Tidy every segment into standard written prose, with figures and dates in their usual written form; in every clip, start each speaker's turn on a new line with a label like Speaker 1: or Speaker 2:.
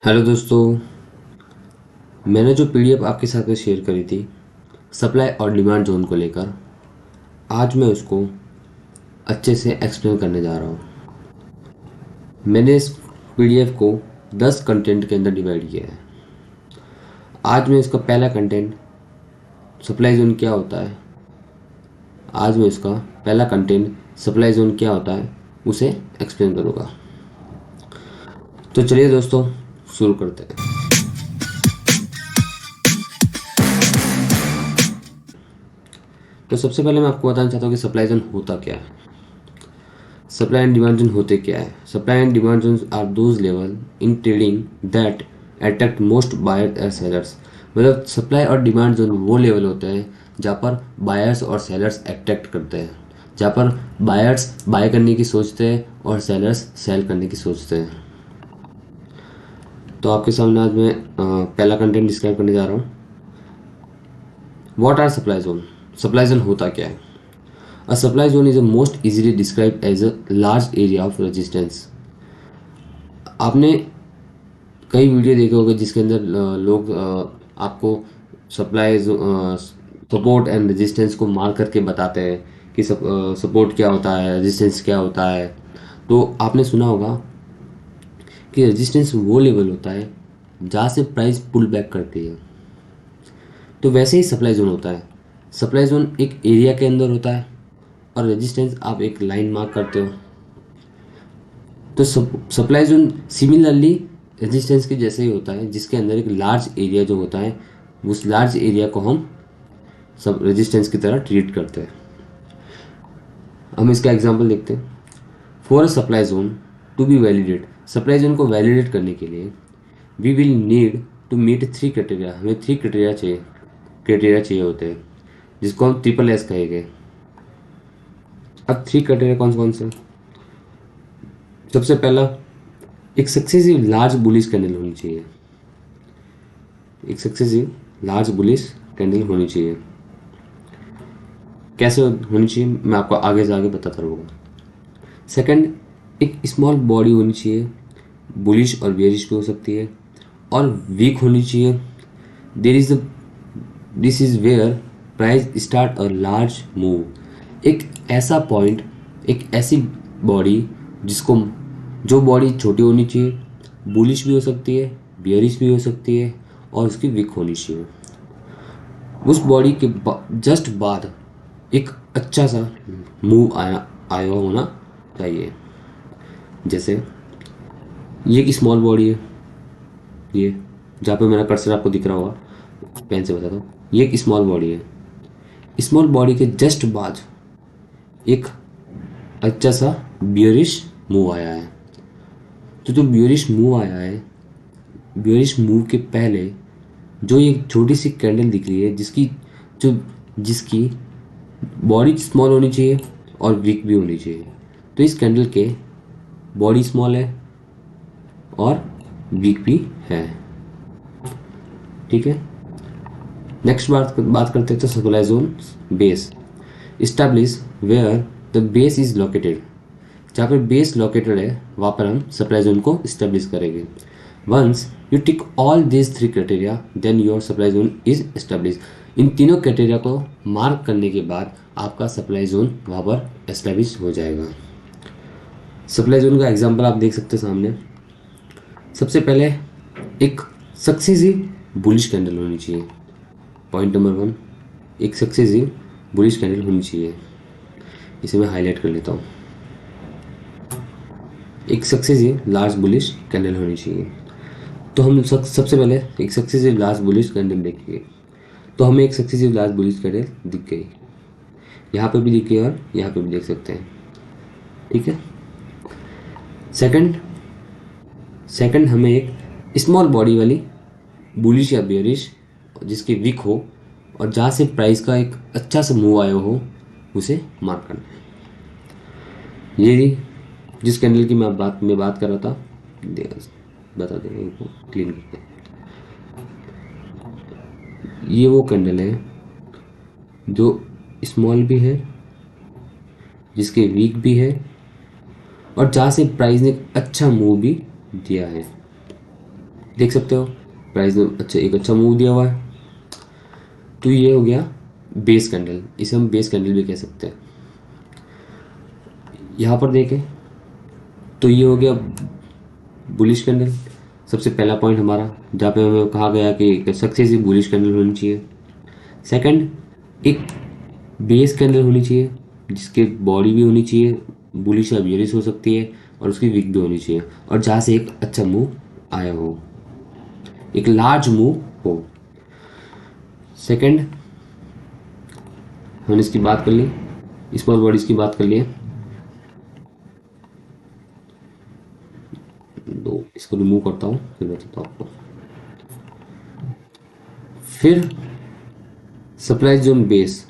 Speaker 1: Hello दोस्तों, मैंने जो पीडीएफ आपके साथ में शेयर करी थी सप्लाई और डिमांड जोन को लेकर, आज मैं उसको अच्छे से एक्सप्लेन करने जा रहा हूँ। मैंने इस पीडीएफ को 10 कंटेंट के अंदर डिवाइड किया है। आज मैं इसका पहला कंटेंट सप्लाई जोन क्या होता है आज मैं इसका पहला कंटेंट सप्लाई जोन क्या होता है उसे एक्सप्लेन करूँगा। तो चलिए दोस्तों, शुरू करते हैं। तो सबसे पहले मैं आपको बताना चाहता हूँ कि सप्लाई जोन होता क्या है। सप्लाई एंड डिमांड जोन होते क्या है? Supply and demand zone are those level in trading that attract most buyers and sellers. मतलब सप्लाई और डिमांड जोन वो लेवल होते हैं जहाँ पर बायर्स और सेलर्स अट्रैक्ट करते हैं, जहाँ पर बायर्स बाय करने की सोचते हैं और सेलर्स सेल करने की सोचते हैं। तो आपके सामने आज मैं पहला कंटेंट डिस्क्राइब करने जा रहा हूँ। What are supply zone? Supply zone होता क्या है? A supply zone is a most easily described as a large area of resistance। आपने कई वीडियो देखे होंगे जिसके अंदर लोग आपको सप्लाई सपोर्ट एंड रेजिस्टेंस को मार्क करके बताते हैं कि सपोर्ट क्या होता है, रेजिस्टेंस क्या होता है। तो आपने सुना होगा कि रेजिस्टेंस वो लेवल होता है जहाँ से प्राइस पुल बैक करती है। तो वैसे ही सप्लाई जोन होता है। सप्लाई जोन एक एरिया के अंदर होता है और रेजिस्टेंस आप एक लाइन मार्क करते हो। तो सप्लाई जोन सिमिलरली रेजिस्टेंस के जैसे ही होता है, जिसके अंदर एक लार्ज एरिया जो होता है उस लार्ज एरिया को हम सब रेजिस्टेंस की तरह ट्रीट करते हैं। हम इसका एग्जांपल देखते हैं। For a supply zone to be validate, supply zone को वैलिडेट करने के लिए we will need to meet 3 criteria. हमें 3 क्राइटेरिया चाहिए होते हैं जिसको हम ट्रिपल एस कहेंगे। अब 3 क्राइटेरिया कौन से? सबसे पहला, एक सक्सेसिव लार्ज बुलिश कैंडल होनी चाहिए। एक सक्सेसिव लार्ज बुलिश कैंडल होनी चाहिए। कैसे होनी चाहिए मैं आपको आगे से आगे बताता रहूँगा। सेकंड, एक स्मॉल बॉडी होनी चाहिए, बुलिश और बेयरिश भी हो सकती है, और वीक होनी चाहिए। This is where price start a large move. एक ऐसा पॉइंट, एक ऐसी बॉडी जो बॉडी छोटी होनी चाहिए, बुलिश भी हो सकती है, बियरिश भी हो सकती है, और उसकी वीक होनी चाहिए। उस बॉडी के जस्ट बाद एक अच्छा सा मूव आया होना चाहिए। जैसे ये एक स्मॉल बॉडी है, ये जहाँ पे मेरा कर्सर आपको दिख रहा होगा, पेन से बताता हूँ, ये एक स्मॉल बॉडी है। स्मॉल बॉडी के जस्ट बाद एक अच्छा सा बियरिश मूव आया है। तो जो बियरिश मूव आया है, बियरिश मूव के पहले जो एक छोटी सी कैंडल दिख रही है जिसकी बॉडी स्मॉल होनी चाहिए और वीक भी होनी चाहिए। तो इस कैंडल के बॉडी स्मॉल है और वीक भी है। ठीक है, नेक्स्ट बात करते हैं तो supply zone base establish where the base is located. जहाँ पर बेस लोकेटेड है वहाँ पर हम सप्लाई जोन को इस्टेब्लिश करेंगे। Once you tick all this 3 criteria then your supply zone is establish. इन तीनों क्राइटेरिया को मार्क करने के बाद आपका सप्लाई जोन वहाँ पर एस्टेब्लिश हो जाएगा। सप्लाई जोन का एग्जांपल आप देख सकते हैं सामने। सबसे पहले एक सक्सेसिव बुलिश कैंडल होनी चाहिए। पॉइंट नंबर 1, एक सक्सेसिव बुलिश कैंडल होनी चाहिए। इसे मैं हाईलाइट कर लेता हूँ। एक सक्सेसिव लार्ज बुलिश कैंडल होनी चाहिए। तो हम सबसे पहले एक सक्सेसिव लार्ज बुलिश कैंडल देखेंगे। तो हमें एक सक्सेसिव लार्ज बुलिश कैंडल दिख गई, यहाँ पे भी दिख गई और यहाँ पे भी देख सकते हैं। ठीक है, सेकंड हमें एक स्मॉल बॉडी वाली बुलिश या बेयरिश जिसकी वीक हो और जहाँ से प्राइस का एक अच्छा सा मूव आया हो उसे मार्क करना है। ये जिस कैंडल की मैं बात कर रहा था, बता देंगे इनको क्लीन करके। ये वो कैंडल है जो स्मॉल भी है, जिसके वीक भी है, और जहाँ से प्राइस ने अच्छा मूव भी दिया है। देख सकते हो प्राइस में एक अच्छा मूव दिया हुआ है। तो ये हो गया बेस कैंडल, इसे हम बेस कैंडल भी कह सकते हैं। यहाँ पर देखें तो ये हो गया बुलिश कैंडल, सबसे पहला पॉइंट हमारा, जहाँ पे हमें कहा गया कि सक्सेसिव बुलिश कैंडल होनी चाहिए। सेकंड, एक बेस कैंडल होनी चाहिए जिसके बॉडी भी होनी चाहिए, बुलिश या बियरिश हो सकती है, और उसकी विक भी होनी चाहिए, और जहाँ से एक अच्छा मूव आया हो, एक लार्ज मूव हो। सेकंड, हमने इसकी बात कर ली, स्मॉल बॉडीज की बात कर ली है। दो इसको रिमूव करता हूँ फिर बताता हूँ आपको। फिर supply zone base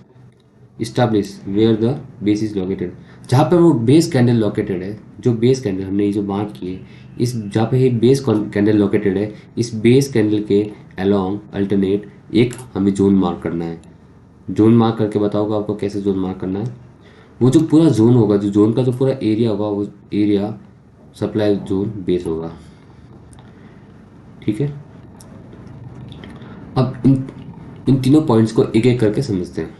Speaker 1: establish where the base is located, जहाँ पर वो बेस कैंडल लोकेटेड है, जो बेस कैंडल हमने ये जो मार्क किए, इस जहाँ पे ये बेस कैंडल लोकेटेड है, इस बेस कैंडल के अलोंग अल्टरनेट एक हमें जोन मार्क करना है। जोन मार्क करके बताओगे आपको कैसे जोन मार्क करना है। वो जो पूरा जोन होगा, जो जोन का जो पूरा एरिया होगा, वो एरिया सप्लाई जोन बेस होगा। ठीक है, अब इन तीनों पॉइंट्स को एक एक करके समझते हैं।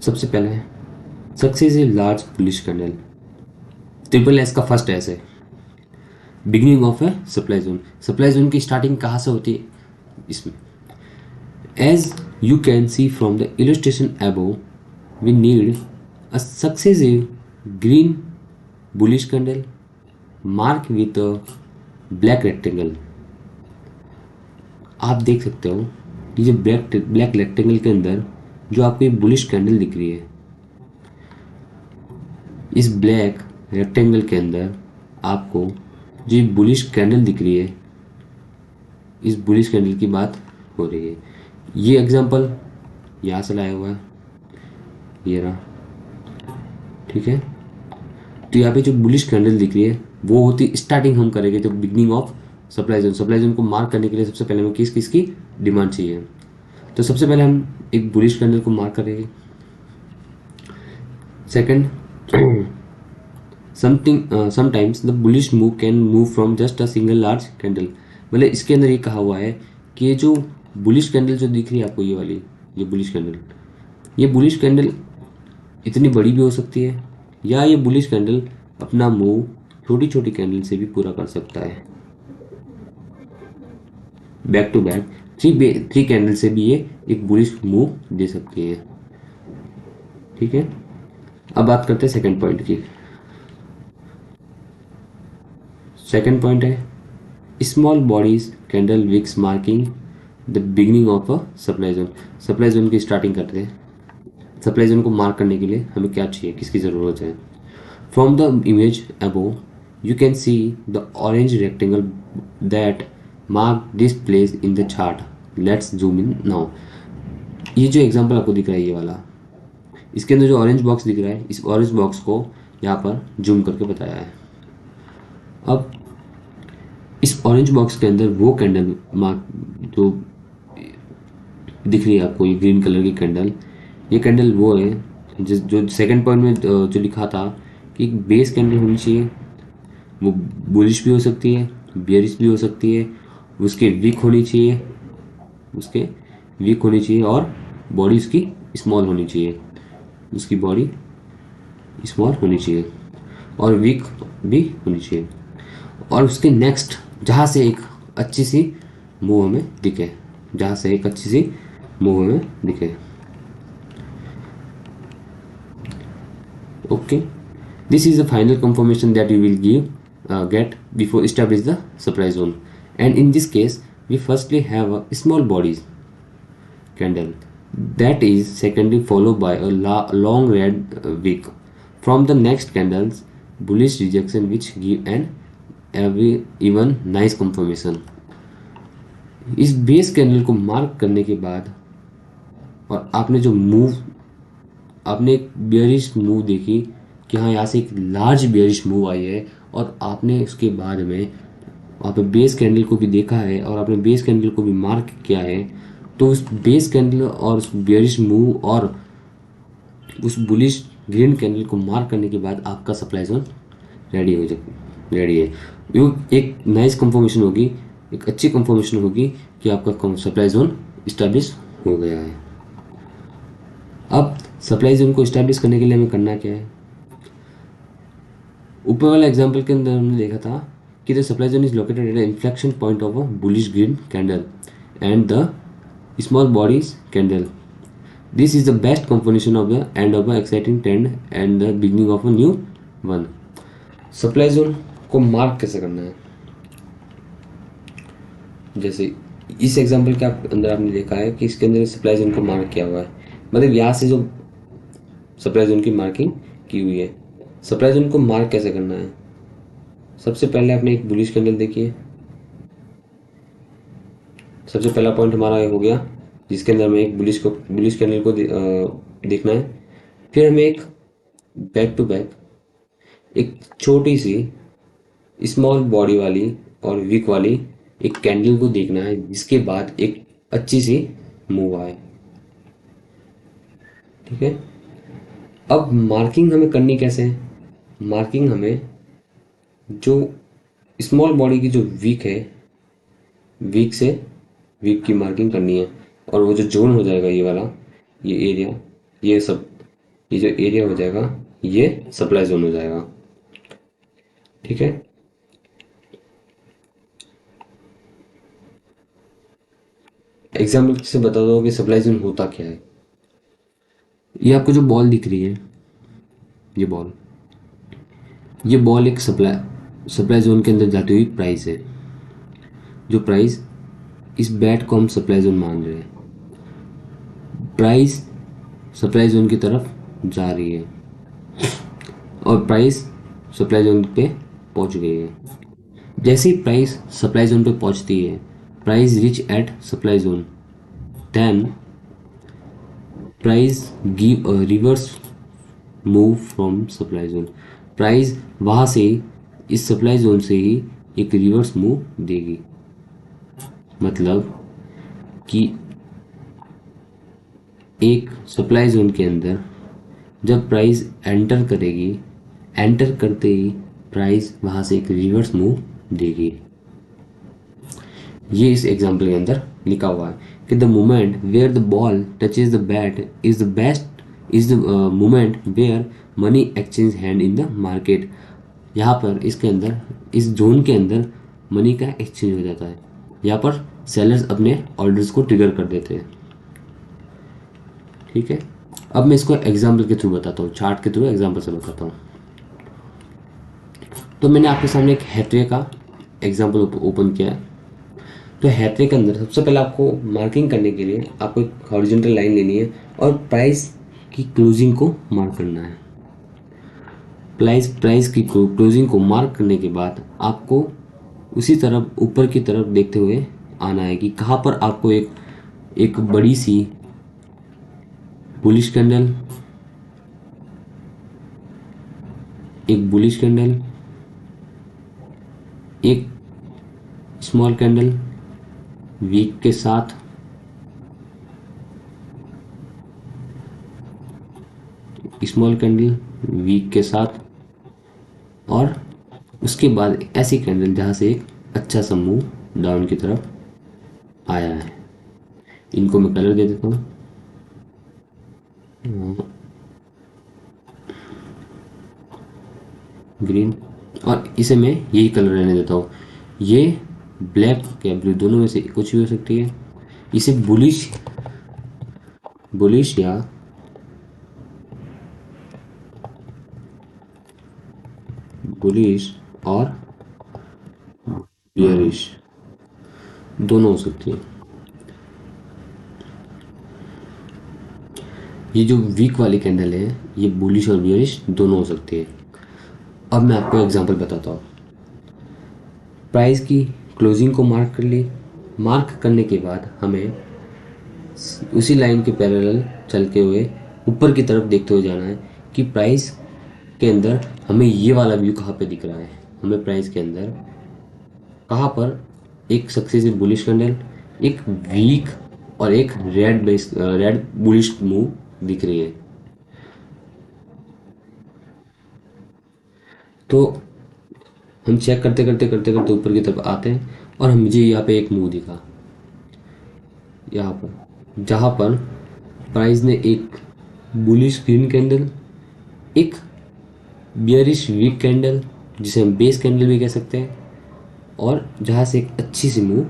Speaker 1: सबसे पहले है success is large bullish candle. Triple S का फर्स्ट एस है, beginning of a supply zone. Supply zone की स्टार्टिंग कहाँ से होती है इसमें? As you can see from the illustration above, we need a successive green bullish candle mark with a black rectangle. आप देख सकते हो ये जो ब्लैक रेक्टेंगल के अंदर जो आपको ये बुलिश कैंडल दिख रही है, इस ब्लैक रेक्टेंगल के अंदर आपको जो ये बुलिश कैंडल दिख रही है, इस बुलिश कैंडल की बात हो रही है। ये एग्जांपल यहाँ से लाया हुआ है, ये रहा। ठीक है, तो यहाँ पे जो बुलिश कैंडल दिख रही है वो होती स्टार्टिंग हम करेंगे तो beginning of supply zone. Supply zone को मार्क करने के लिए सबसे पहले हमें किसकी डिमांड चाहिए, तो सबसे पहले हम एक बुलिश कैंडल को मार्क करेंगे। Second, sometimes the bullish move can move from just a single large candle. मतलब इसके अंदर ये कहा हुआ है कि ये जो बुलिश कैंडल जो दिख रही है आपको, ये वाली ये बुलिश कैंडल इतनी बड़ी भी हो सकती है, या ये बुलिश कैंडल अपना मूव छोटी छोटी कैंडल से भी पूरा कर सकता है। Back to back three candle से भी ये एक बुलिश मूव दे सकती है। ठीक है, अब बात करते हैं सेकंड पॉइंट की। सेकंड पॉइंट है small bodies candle wicks marking the beginning of a supply zone. Supply zone की स्टार्टिंग करते हैं। सप्लाई जोन को मार्क करने के लिए हमें क्या चाहिए, किसकी ज़रूरत है? From the image above you can see the orange rectangle that mark this place in the chart. Let's zoom in now. ये जो एग्जांपल आपको दिख रहा है, ये वाला, इसके अंदर जो ऑरेंज बॉक्स दिख रहा है, इस ऑरेंज बॉक्स को यहाँ पर जूम करके बताया है। अब इस ऑरेंज बॉक्स के अंदर वो कैंडल मार्क जो दिख रही है आपको, ये ग्रीन कलर की कैंडल, ये कैंडल वो है जो सेकंड पॉइंट में जो लिखा था कि बेस कैंडल होनी चाहिए, वो बुलिश भी हो सकती है, बियरिश भी हो सकती है, उसके वीक होनी चाहिए, और बॉडी उसकी स्मॉल होनी चाहिए, उसकी बॉडी स्मॉल होनी चाहिए और वीक भी होनी चाहिए, और उसके नेक्स्ट जहाँ से एक अच्छी सी मूव हमें दिखे, Okay, this is the final confirmation that you will get before establish the supply zone. And in this case we firstly have a small bodies candle, that is secondly followed by a long red wick. From the next candles bullish rejection which give an every even nice confirmation. इस base candle को mark करने के बाद और आपने एक bearish move देखी कि हाँ यहाँ से एक लार्ज बियरिश मूव आई है, और आपने उसके बाद में वहाँ पे बेस कैंडल को भी देखा है और आपने बेस कैंडल को भी मार्क किया है, तो उस बेस कैंडल और उस बियरिश मूव और उस बुलिश ग्रीन कैंडल को मार्क करने के बाद आपका सप्लाई जोन रेडी हो जाएगा। रेडी है। वो एक नाइस कंफर्मेशन होगी, एक अच्छी कंफर्मेशन होगी कि आपका सप्लाई जोन इस्टेब्लिश हो गया है। अब सप्लाई जोन को इस्टेब्लिश करने के लिए हमें करना क्या है? ऊपर वाला एग्जांपल के अंदर हमने देखा था कि the supply zone is located at inflection point of a bullish green candle and the small bodies candle. This is the best combination of the end of a exciting trend and the beginning of a new one. Supply zone को mark कैसे करना है? जैसे इस example के अंदर आपने देखा है कि इसके अंदर सप्लाई जोन को मार्क किया हुआ है, मतलब यहाँ से जो सप्लाई जोन की मार्किंग की हुई है। सप्लाई जोन को मार्क कैसे करना है? सबसे पहले आपने एक बुलिश कैंडल देखी है। सबसे पहला पॉइंट हमारा ये हो गया जिसके अंदर हमें एक बुलिश कैंडल को देखना है। फिर हमें एक बैक टू बैक एक छोटी सी स्मॉल बॉडी वाली और वीक वाली एक कैंडल को देखना है जिसके बाद एक अच्छी सी मूव आए। ठीक है। अब मार्किंग हमें करनी कैसे है? मार्किंग हमें जो स्मॉल बॉडी की जो वीक है, वीक से वीक की मार्किंग करनी है। और वो जो जोन हो जाएगा ये वाला, ये एरिया, ये सब, ये जो एरिया हो जाएगा ये सप्लाई जोन हो जाएगा। ठीक है। एग्जाम्पल से बता दो कि सप्लाई जोन होता क्या है। ये आपको जो बॉल दिख रही है, ये बॉल, ये बॉल एक सप्लाई जोन के अंदर जाती हुई प्राइस है। जो प्राइस, इस बैट को हम सप्लाई जोन मान रहे हैं। प्राइस सप्लाई जोन की तरफ जा रही है और प्राइस सप्लाई जोन पे पहुंच गई है। जैसे ही प्राइस सप्लाई जोन पे पहुंचती है, price reach at supply zone, then price give a reverse move from supply zone. Price वहाँ से, इस सप्लाई जोन से ही एक रिवर्स मूव देगी। मतलब कि एक सप्लाई जोन के अंदर जब प्राइस एंटर करेगी, एंटर करते ही प्राइस वहाँ से एक रिवर्स मूव देगी। ये इस एग्जाम्पल के अंदर लिखा हुआ है कि the moment where the ball touches the bat is the best, is the moment where money exchange hand in the market. यहाँ पर इसके अंदर, इस जोन के अंदर मनी का एक्सचेंज हो जाता है। यहाँ पर सेलर्स अपने ऑर्डर्स को ट्रिगर कर देते हैं। ठीक है। अब मैं इसको एग्जाम्पल के थ्रू बताता हूँ, चार्ट के थ्रू एग्जाम्पल से बताता हूँ। तो मैंने आपके सामने एक हैथवे का एग्जाम्पल ओपन किया है। तो हैथवे के अंदर सबसे पहले आपको मार्किंग करने के लिए आपको एक हॉरिजॉन्टल लाइन लेनी है और प्राइस की क्लोजिंग को मार्क करना है। प्राइस की क्लोजिंग को मार्क करने के बाद आपको उसी तरफ ऊपर की तरफ देखते हुए आना है कि कहाँ पर आपको एक बड़ी सी बुलिश कैंडल, एक बुलिश कैंडल, एक स्मॉल कैंडल वीक के साथ, स्मॉल कैंडल वीक के साथ, और उसके बाद ऐसी कैंडल जहाँ से एक अच्छा सा मूव डाउन की तरफ आया है। इनको मैं कलर दे देता हूँ, ग्रीन, और इसे मैं यही कलर रहने देता हूँ। ये ब्लैक या ब्लू दोनों में से कुछ भी हो सकती है। इसे बुलिश बुलिश या बुलिश और बियरिश दोनों हो सकती है। ये जो वीक वाली कैंडल है ये बुलिश और बियरिश दोनों हो सकती है। अब मैं आपको एग्जांपल बताता हूँ। प्राइस की क्लोजिंग को मार्क कर ली। मार्क करने के बाद हमें उसी लाइन के पैरेलल चलते हुए ऊपर की तरफ देखते हुए जाना है कि प्राइस के अंदर हमें ये वाला व्यू कहाँ पे दिख रहा है। हमें प्राइस के अंदर कहाँ पर एक सक्सेसिव बुलिश कैंडल, एक वीक और एक रेड बुलिश मूव दिख रही है। तो हम चेक करते करते करते करते ऊपर की तरफ आते हैं और हम मुझे यहाँ पे एक मूव दिखा, यहाँ पर, जहाँ पर प्राइस ने एक बुलिश ग्रीन कैंडल, एक बियरिश वीक कैंडल जिसे हम बेस कैंडल भी कह सकते हैं, और जहाँ से एक अच्छी सी मूव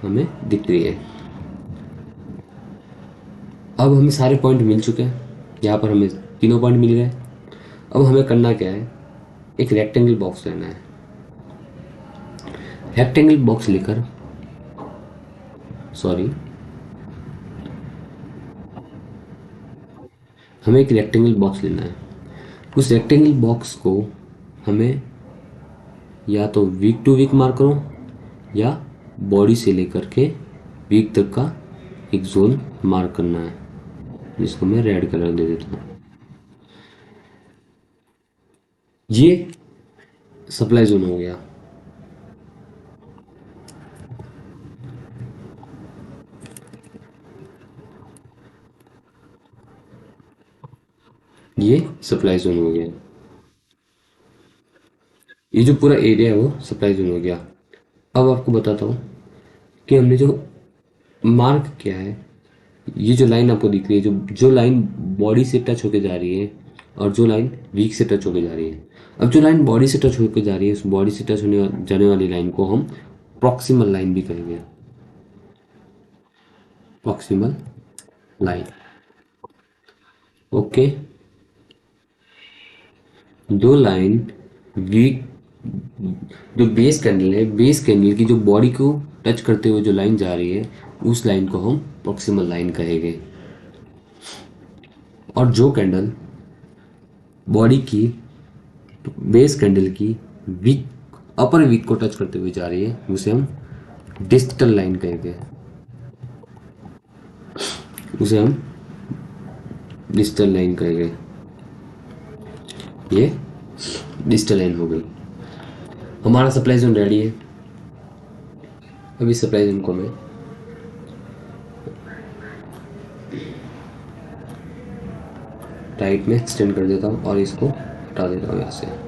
Speaker 1: हमें दिख रही है। अब हमें सारे पॉइंट मिल चुके हैं, यहाँ पर हमें तीनों पॉइंट मिल गए। अब हमें करना क्या है, एक रेक्टेंगल बॉक्स लेना है। रेक्टेंगल बॉक्स लेकर, सॉरी, हमें एक रेक्टेंगल बॉक्स लेना है। उस रेक्टेंगल बॉक्स को हमें या तो वीक टू वीक मार्क करो या बॉडी से लेकर के वीक तक का एक जोन मार्क करना है, जिसको मैं रेड कलर दे देता हूँ। ये सप्लाई जोन हो गया। ये सप्लाई जोन हो गया। ये जो पूरा एरिया है वो सप्लाई जोन हो गया। अब आपको बताता हूँ कि हमने जो मार्क किया है, ये जो लाइन आपको दिख रही है, जो जो लाइन बॉडी से टच होके जा रही है और जो लाइन वीक से टच होके जा रही है। अब जो लाइन बॉडी से टच होके जा रही है, उस बॉडी से टच जाने वाली लाइन को हम प्रॉक्सिमल लाइन भी कहेंगे। Proximal line, okay. दो लाइन वीक, जो बेस कैंडल है, बेस कैंडल की जो बॉडी को टच करते हुए जो लाइन जा रही है, उस लाइन को हम प्रॉक्सिमल लाइन कहेंगे। और जो कैंडल बॉडी की, बेस कैंडल की वीक, अपर वीक को टच करते हुए जा रही है, उसे हम डिस्टल लाइन कहेंगे। उसे हम डिस्टल लाइन कहेंगे। ये डिस्टल लाइन हो गई। हमारा सप्लाई जोन रेडी है। अभी सप्लाई जोन को मैं राइट में एक्सटेंड कर देता हूँ और इसको हटा देता हूँ यहाँ से।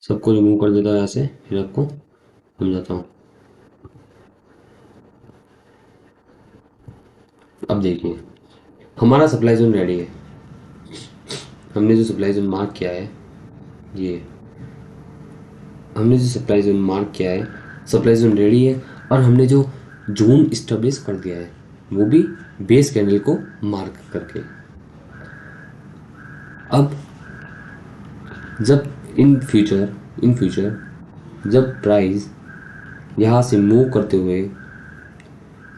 Speaker 1: सबको रिमूव कर देता हूँ यहाँ से, फिर आपको समझाता हूँ। अब देखिए, हमारा सप्लाई जोन रेडी है। हमने जो सप्लाई जोन मार्क किया है, ये हमने जो सप्लाई जोन मार्क किया है, सप्लाई जोन रेडी है। और हमने जो जोन इस्टेब्लिश कर दिया है, वो भी बेस कैंडल को मार्क करके। अब जब इन फ्यूचर जब प्राइस यहाँ से मूव करते हुए,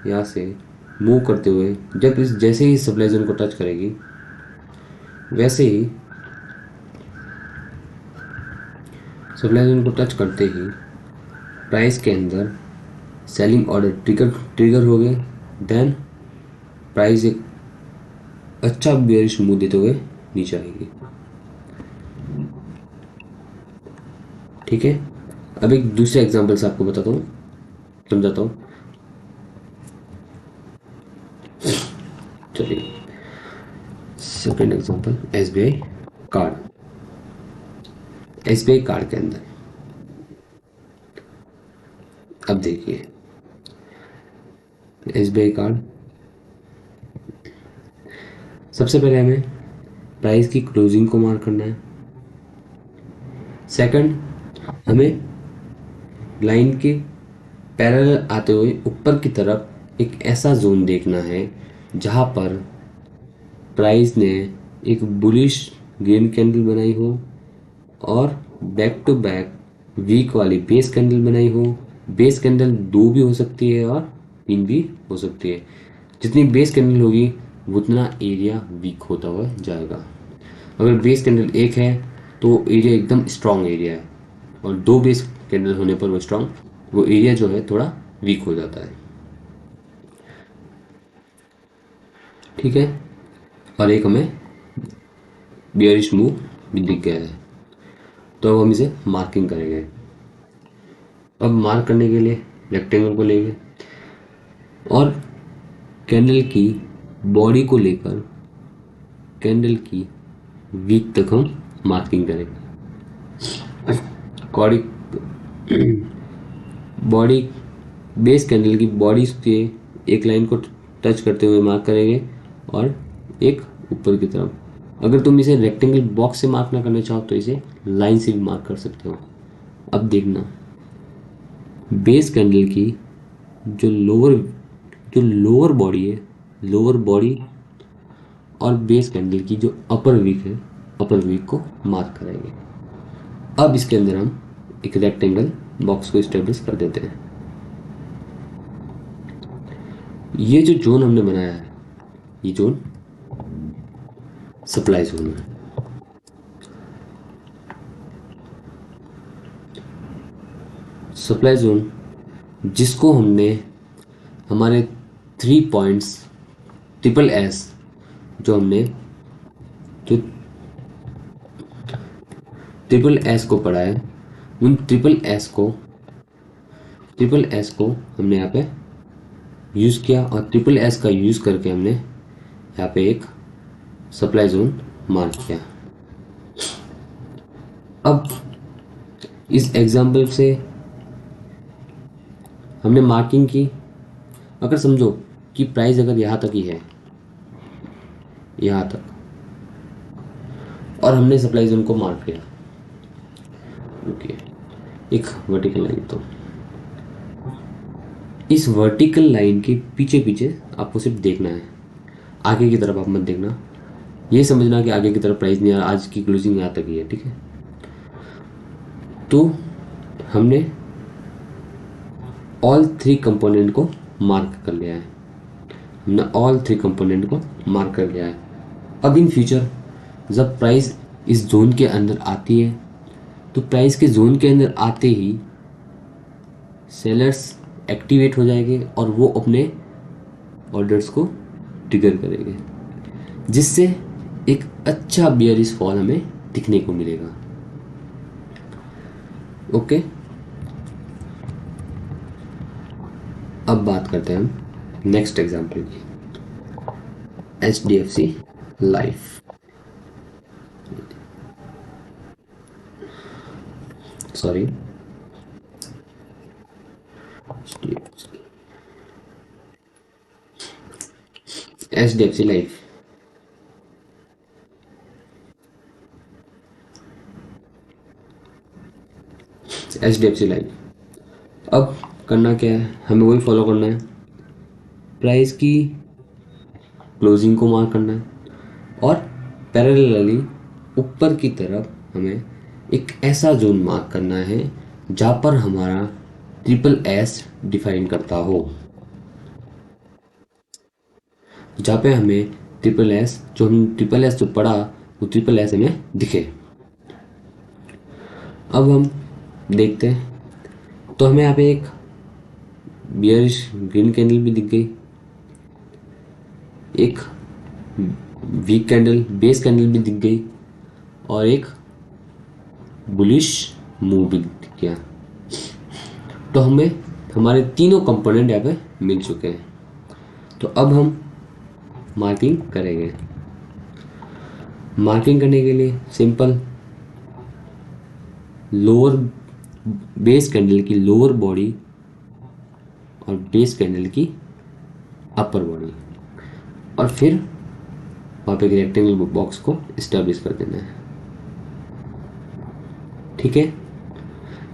Speaker 1: यहाँ से मूव करते हुए, जब इस जैसे ही सप्लाई जोन को टच करेगी, वैसे ही सप्लाई जोन को टच करते ही प्राइस के अंदर सेलिंग ऑर्डर ट्रिगर हो गए। देन प्राइस एक अच्छा बेयरिश मूव देते हुए नीचे आएगी। ठीक है, अब एक दूसरे एग्जांपल से आपको बताता हूँ, समझाता हूँ। चलिए, second example, SBI card. SBI card के अंदर अब देखिए, एसबीआई कार्ड, सबसे पहले हमें प्राइस की क्लोजिंग को मार्क करना है। सेकंड, हमें लाइन के पैरेलल आते हुए ऊपर की तरफ एक ऐसा जोन देखना है जहाँ पर प्राइस ने एक बुलिश ग्रीन कैंडल बनाई हो और बैक टू बैक वीक वाली बेस कैंडल बनाई हो। बेस कैंडल 2 भी हो सकती है और 3 भी हो सकती है। जितनी बेस कैंडल होगी उतना एरिया वीक होता हुआ जाएगा। अगर बेस कैंडल 1 है तो एरिया एकदम स्ट्रॉन्ग एरिया है, और 2 बेस कैंडल होने पर वो एरिया जो है थोड़ा वीक हो जाता है। ठीक है, और एक हमें बियरिश मूव भी दिख गया है। तो अब हम इसे मार्किंग करेंगे। अब मार्क करने के लिए रेक्टेंगल को लेंगे और कैंडल की बॉडी को लेकर कैंडल की वीक तक हम मार्किंग करेंगे। बॉडी बॉडी बेस कैंडल की बॉडी से एक लाइन को टच करते हुए मार्क करेंगे और एक ऊपर की तरफ। अगर तुम इसे रेक्टेंगल बॉक्स से मार्क ना करना चाहो तो इसे लाइन से भी मार्क कर सकते हो। अब देखना, बेस कैंडल की जो लोअर बॉडी है, लोअर बॉडी और बेस कैंडल की जो अपर वीक है, अपर वीक को मार्क करेंगे। अब इसके अंदर हम एक रेक्टेंगल बॉक्स को स्टेब्लिश कर देते हैं। ये जो जोन हमने बनाया है, ये जोन सप्लाई जोन है। सप्लाई जोन जिसको हमने हमारे 3 पॉइंट्स ट्रिपल एस जो ट्रिपल एस को पढ़ा है, उन ट्रिपल एस को हमने यहाँ पे यूज़ किया और ट्रिपल एस का यूज़ करके हमने यहाँ पे एक सप्लाई जोन मार्क किया। अब इस एग्जाम्पल से हमने मार्किंग की। अगर समझो कि प्राइस अगर यहाँ तक ही है, यहाँ तक, और हमने सप्लाई जोन को मार्क किया, ओके, एक वर्टिकल लाइन, तो इस वर्टिकल लाइन के पीछे पीछे आपको सिर्फ देखना है, आगे की तरफ आप मत देखना। ये समझना कि आगे की तरफ प्राइस नहीं आ रहा, आज की क्लोजिंग यहाँ तक ही है, ठीक है। तो हमने ऑल 3 कंपोनेंट को मार्क कर लिया है, हमने ऑल 3 कंपोनेंट को मार्क कर लिया है। अब इन फ्यूचर जब प्राइस इस जोन के अंदर आती है तो प्राइस के जोन के अंदर आते ही सेलर्स एक्टिवेट हो जाएंगे और वो अपने ऑर्डर्स को ट्रिगर करेंगे, जिससे एक अच्छा बियरिश फॉल हमें दिखने को मिलेगा। ओके, अब बात करते हैं हम नेक्स्ट एग्जांपल की, HDFC life. Sorry, HDFC life. HDFC life अब करना क्या है, हमें वही फॉलो करना है, प्राइस की क्लोजिंग को मार्क करना है और पैरेलली ऊपर की तरफ हमें एक ऐसा जोन मार्क करना है जहाँ पर हमारा ट्रिपल एस डिफाइन करता हो, जहाँ पे हमें ट्रिपल एस जो पढ़ा वो ट्रिपल एस हमें दिखे। अब हम देखते हैं, तो हमें यहाँ पे एक बियरिश ग्रीन कैंडल भी दिख गई, एक वीक कैंडल बेस कैंडल भी दिख गई और एक बुलिश मूव भी दिख गया। तो हमें हमारे तीनों कंपोनेंट यहाँ पे मिल चुके हैं। तो अब हम मार्किंग करेंगे। मार्किंग करने के लिए सिंपल, लोअर बेस कैंडल की लोअर बॉडी और बेस कैंडल की अपर बॉडी, और फिर वहाँ पे एक रेक्टेंगल बॉक्स को इस्टेब्लिश कर देना है, ठीक है।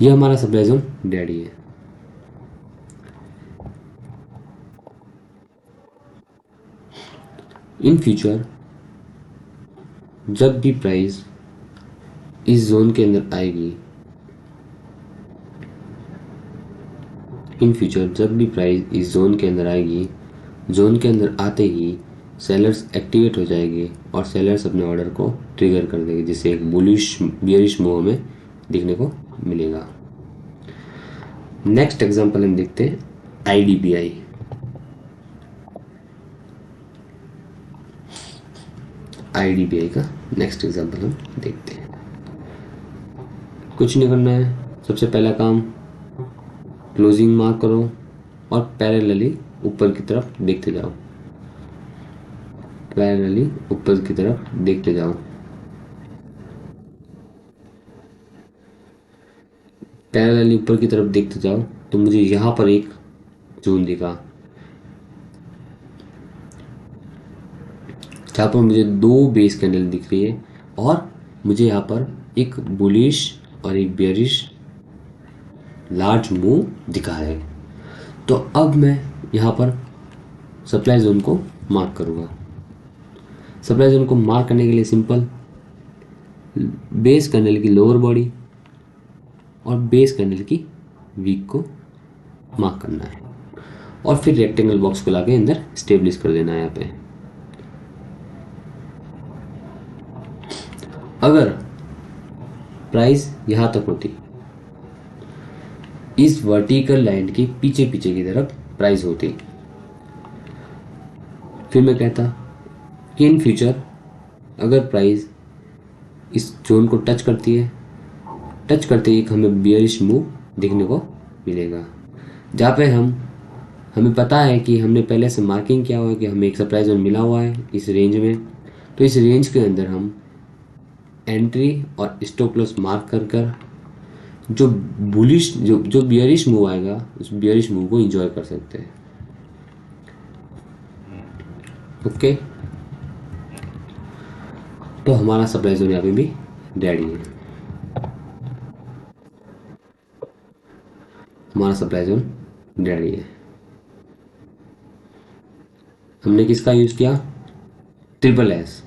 Speaker 1: ये हमारा सप्लाई जोन रेडी है। इन फ्यूचर जब भी प्राइस इस जोन के अंदर आएगी, इन फ्यूचर जब भी प्राइस इस जोन के अंदर आएगी, जोन के अंदर आते ही सेलर्स एक्टिवेट हो जाएंगे और सेलर्स अपने ऑर्डर को ट्रिगर कर देंगे, जिससे एक बुलिश बियरिश मूव हमें देखने को मिलेगा। नेक्स्ट एग्जांपल हम देखते हैं IDBI। IDBI का नेक्स्ट एग्जांपल हम देखते हैं। कुछ नहीं करना है, सबसे पहला काम क्लोजिंग मार्क करो और पैरेलली ऊपर की तरफ देखते जाओ, पैरेलली ऊपर की तरफ देखते जाओ। पैरेलली ऊपर की तरफ देखते जाओ तो मुझे यहाँ पर एक जोन दिखा, जहाँ पर मुझे दो बेस कैंडल दिख रही है और मुझे यहाँ पर एक बुलिश और एक बेयरिश लार्ज मूव दिखा है। तो अब मैं यहाँ पर सप्लाई जोन को मार्क करूँगा। सप्लाई जोन को मार्क करने के लिए सिंपल बेस कैंडल की लोअर बॉडी और बेस कैंडल की वीक को मार्क करना है और फिर रेक्टेंगल बॉक्स को लाके अंदर स्टेब्लिश कर देना है। यहाँ पे अगर प्राइस यहाँ तक होती, इस वर्टिकल लाइन के पीछे पीछे की तरफ प्राइस होती, फिर मैं कहता कि इन फ्यूचर अगर प्राइस इस जोन को टच करती है, टच करते ही हमें बियरिश मूव देखने को मिलेगा, जहाँ पे हमें पता है कि हमने पहले से मार्किंग किया हुआ है कि हमें एक सप्लाई जोन मिला हुआ है इस रेंज में। तो इस रेंज के अंदर हम एंट्री और स्टॉप लॉस मार्क कर कर जो बुलिश जो बियरिश मूव आएगा उस बियरिश मूव को एंजॉय कर सकते हैं। ओके, तो हमारा सप्लाई जोन यहाँ पे भी रेडी है, हमारा सप्लाई जोन रेडी है। हमने किसका यूज किया? ट्रिपल एस,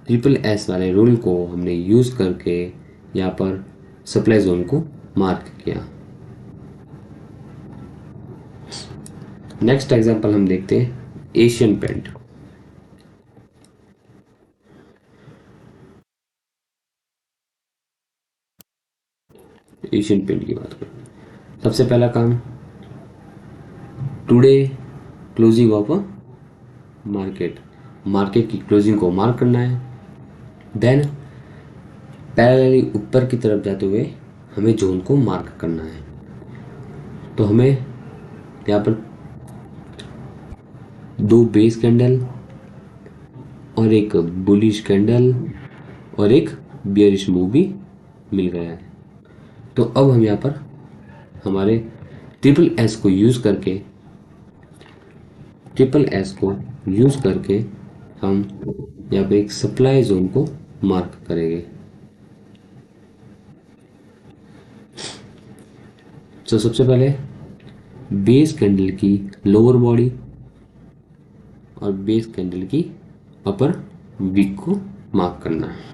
Speaker 1: ट्रिपल एस वाले रूल को हमने यूज करके यहाँ पर सप्लाई जोन को मार्क किया। नेक्स्ट एग्जांपल हम देखते हैं एशियन पेंट। एशियन पेंट की बात करें, सबसे पहला काम today closing of a market, market की क्लोजिंग को मार्क करना है। देन पैरेलली ऊपर की तरफ जाते हुए हमें जोन को मार्क करना है। तो हमें यहाँ पर दो बेस कैंडल और एक बुलिश कैंडल और एक बियरिश मूव भी मिल गया है। तो अब हम यहाँ पर हमारे ट्रिपल एस को यूज़ करके हम यहाँ पे एक सप्लाई जोन को मार्क करेंगे। तो सबसे पहले बेस कैंडल की लोअर बॉडी और बेस कैंडल की अपर वीक को मार्क करना है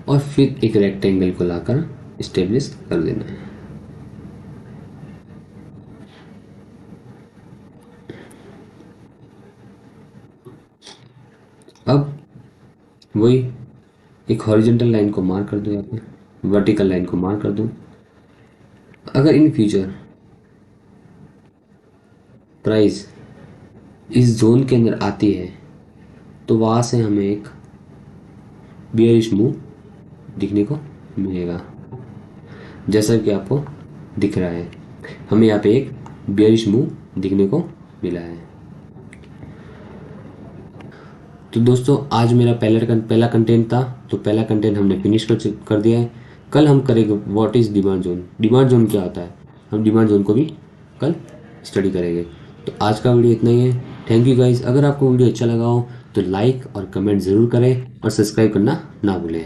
Speaker 1: और फिर एक रेक्टेंगल को लाकर स्टेब्लिश कर देना है। अब वही एक हॉरिजॉन्टल लाइन को मार्क कर दो, यहाँ पे वर्टिकल लाइन को मार्क कर दो। अगर इन फ्यूचर प्राइस इस जोन के अंदर आती है तो वहाँ से हमें एक बियरिश मूव दिखने को मिलेगा, जैसा कि आपको दिख रहा है। हमें यहाँ पे एक बियरिश मूव दिखने को मिला है। तो दोस्तों आज मेरा पहला कंटेंट था, तो पहला कंटेंट हमने फिनिश कर दिया है। कल हम करेंगे what is demand zone, demand zone क्या होता है, हम डिमांड जोन को भी कल स्टडी करेंगे। तो आज का वीडियो इतना ही है। Thank you guys. अगर आपको वीडियो अच्छा लगा हो तो लाइक और कमेंट ज़रूर करें और सब्सक्राइब करना ना भूलें।